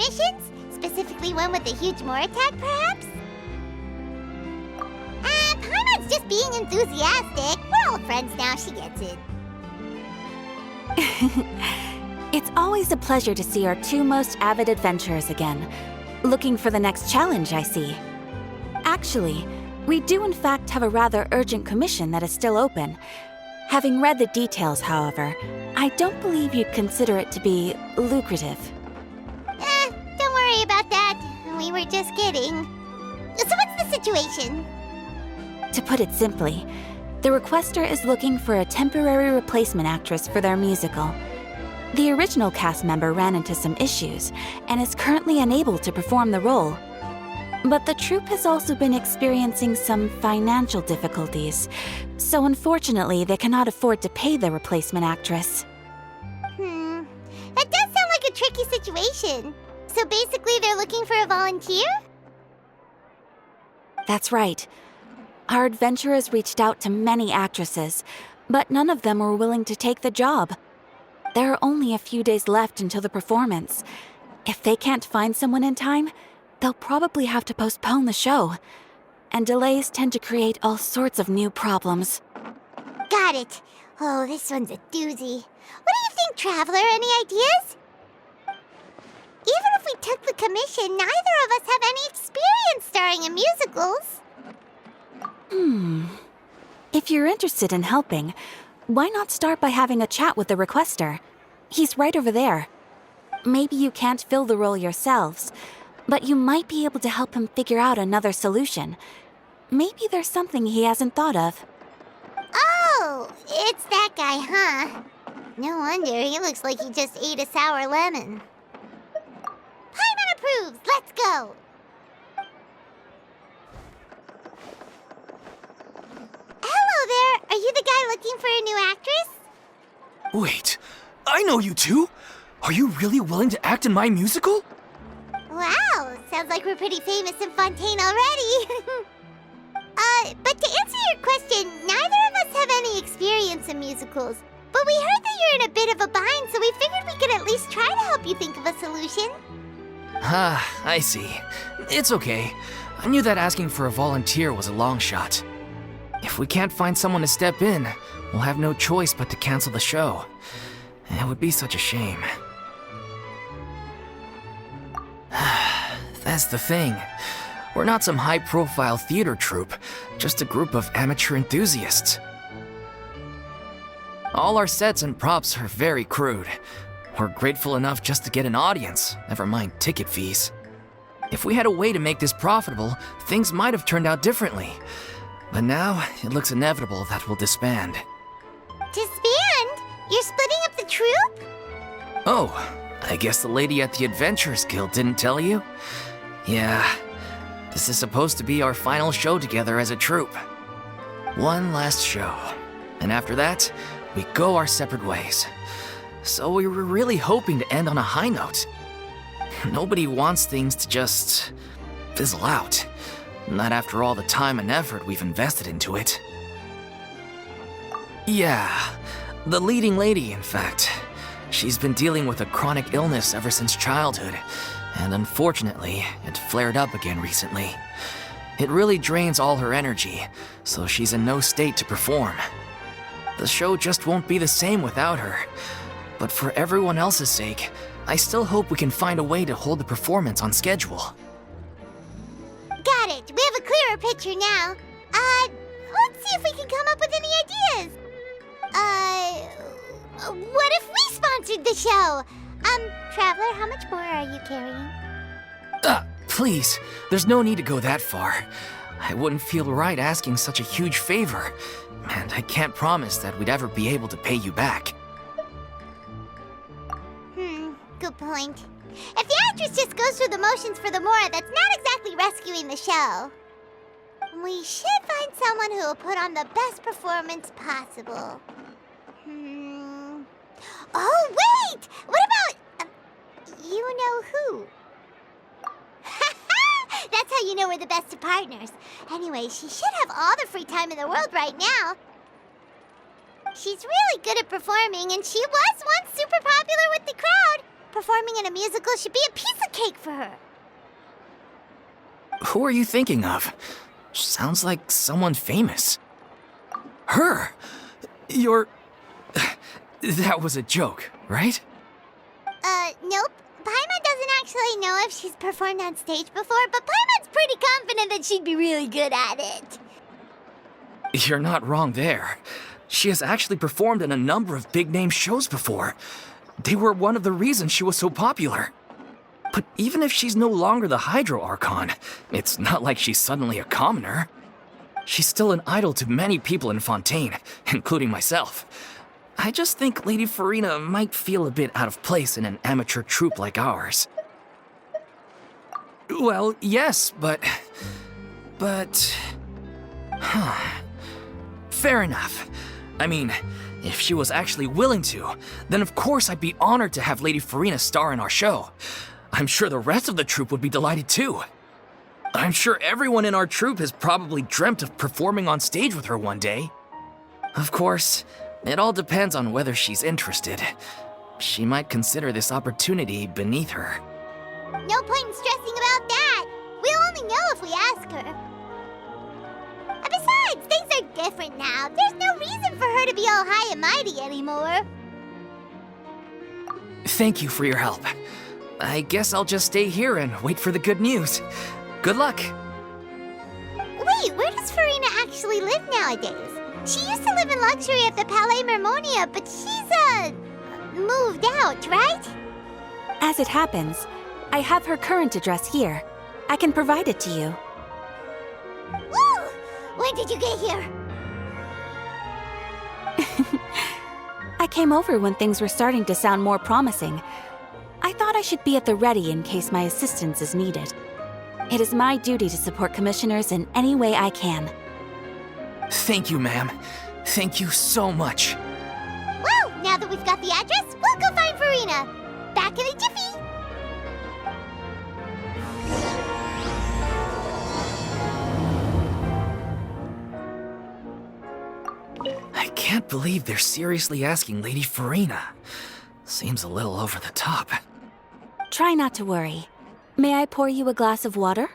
commissions? Specifically one with a huge more attack, perhaps? Paimon's just being enthusiastic. We're all friends now, she gets it. It's always a pleasure to see our two most avid adventurers again. Looking for the next challenge, I see. Actually, we do in fact have a rather urgent commission that is still open. Having read the details, however, I don't believe you'd consider it to be lucrative. Don't worry about that. We were just kidding. So what's the situation? To put it simply, the requester is looking for a temporary replacement actress for their musical. The original cast member ran into some issues and is currently unable to perform the role. But the troupe has also been experiencing some financial difficulties, so unfortunately they cannot afford to pay the replacement actress. That does sound like a tricky situation. So basically they're looking for a volunteer? That's right. Our adventurers reached out to many actresses, but none of them were willing to take the job. There are only a few days left until the performance. If they can't find someone in time, they'll probably have to postpone the show. And delays tend to create all sorts of new problems. Got it. Oh, this one's a doozy. What do you think, Traveler? Any ideas? Even if we took the commission, neither of us have any experience starring in musicals. If you're interested in helping, why not start by having a chat with the requester? He's right over there. Maybe you can't fill the role yourselves, but you might be able to help him figure out another solution. Maybe there's something he hasn't thought of. Oh, it's that guy, huh? No wonder, he looks like he just ate a sour lemon. Paimon approves! Let's go! Hello there! Are you the guy looking for a new actress? Wait, I know you two! Are you really willing to act in my musical? Wow, sounds like we're pretty famous in Fontaine already. But to answer your question, neither of us have any experience in musicals. But we heard that you're in a bit of a bind, so we figured we could at least try to help you think of a solution. Ah, I see. It's okay. I knew that asking for a volunteer was a long shot. If we can't find someone to step in, we'll have no choice but to cancel the show. It would be such a shame. That's the thing. We're not some high-profile theater troupe, just a group of amateur enthusiasts. All our sets and props are very crude. We're grateful enough just to get an audience, never mind ticket fees. If we had a way to make this profitable, things might have turned out differently. But now, it looks inevitable that we'll disband. Disband? You're splitting up the troupe? Oh, I guess the lady at the Adventurers Guild didn't tell you? Yeah, this is supposed to be our final show together as a troupe. One last show, and after that, we go our separate ways. So we were really hoping to end on a high note. Nobody wants things to just fizzle out. Not after all the time and effort we've invested into it. Yeah, the leading lady, in fact. She's been dealing with a chronic illness ever since childhood, and unfortunately, it flared up again recently. It really drains all her energy, so she's in no state to perform. The show just won't be the same without her. But for everyone else's sake, I still hope we can find a way to hold the performance on schedule. Got it. We have a clearer picture now. Let's see if we can come up with any ideas. What if we sponsored the show? Traveler, how much more are you carrying? Please, there's no need to go that far. I wouldn't feel right asking such a huge favor, and I can't promise that we'd ever be able to pay you back. Good point. If the actress just goes through the motions for the more, that's not exactly rescuing the show. We should find someone who will put on the best performance possible. Oh, wait! What about... you know who? That's how you know we're the best of partners. Anyway, she should have all the free time in the world right now. She's really good at performing, and she was once super popular with the crowd. Performing in a musical should be a piece of cake for her. Who are you thinking of? Sounds like someone famous. Her? You're... That was a joke, right? Nope. Paimon doesn't actually know if she's performed on stage before, but Paimon's pretty confident that she'd be really good at it. You're not wrong there. She has actually performed in a number of big-name shows before. They were one of the reasons she was so popular. But even if she's no longer the Hydro Archon, it's not like she's suddenly a commoner. She's still an idol to many people in Fontaine, including myself. I just think Lady Farina might feel a bit out of place in an amateur troupe like ours. Well, yes, but... Fair enough. I mean, if she was actually willing to, then of course I'd be honored to have Lady Farina star in our show. I'm sure the rest of the troupe would be delighted too. I'm sure everyone in our troupe has probably dreamt of performing on stage with her one day. Of course, it all depends on whether she's interested. She might consider this opportunity beneath her. No point in stressing about that. We'll only know if we ask her. And besides, things are different now. There's no reason for her to be all high and mighty anymore. Thank you for your help. I guess I'll just stay here and wait for the good news. Good luck. Wait, where does Farina actually live nowadays? She used to live in luxury at the Palais Mermonia, but she's, moved out, right? As it happens, I have her current address here. I can provide it to you. Woo! When did you get here? I came over when things were starting to sound more promising. I thought I should be at the ready in case my assistance is needed. It is my duty to support commissioners in any way I can. Thank you, ma'am. Thank you so much. Woo! Now that we've got the address, we'll go find Farina. Back in a jiffy. I can't believe they're seriously asking Lady Farina. Seems a little over the top. Try not to worry. May I pour you a glass of water?